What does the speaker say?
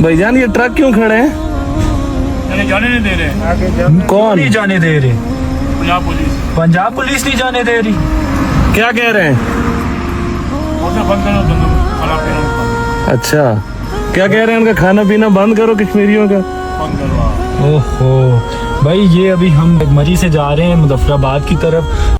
भाईजान ये ट्रक क्यों खड़े हैं? जाने नहीं दे रहे। कौन नहीं जाने दे रहे? पंजाब पुलिस नहीं जाने दे रही। क्या कह रहे हैं? बंद करो, खाना पीना अच्छा, क्या कह रहे हैं? उनका खाना पीना बंद करो कश्मीरियों का। बंद करो। ओहो भाई, ये अभी हम मरी से जा रहे हैं मुजफ्फराबाद की तरफ,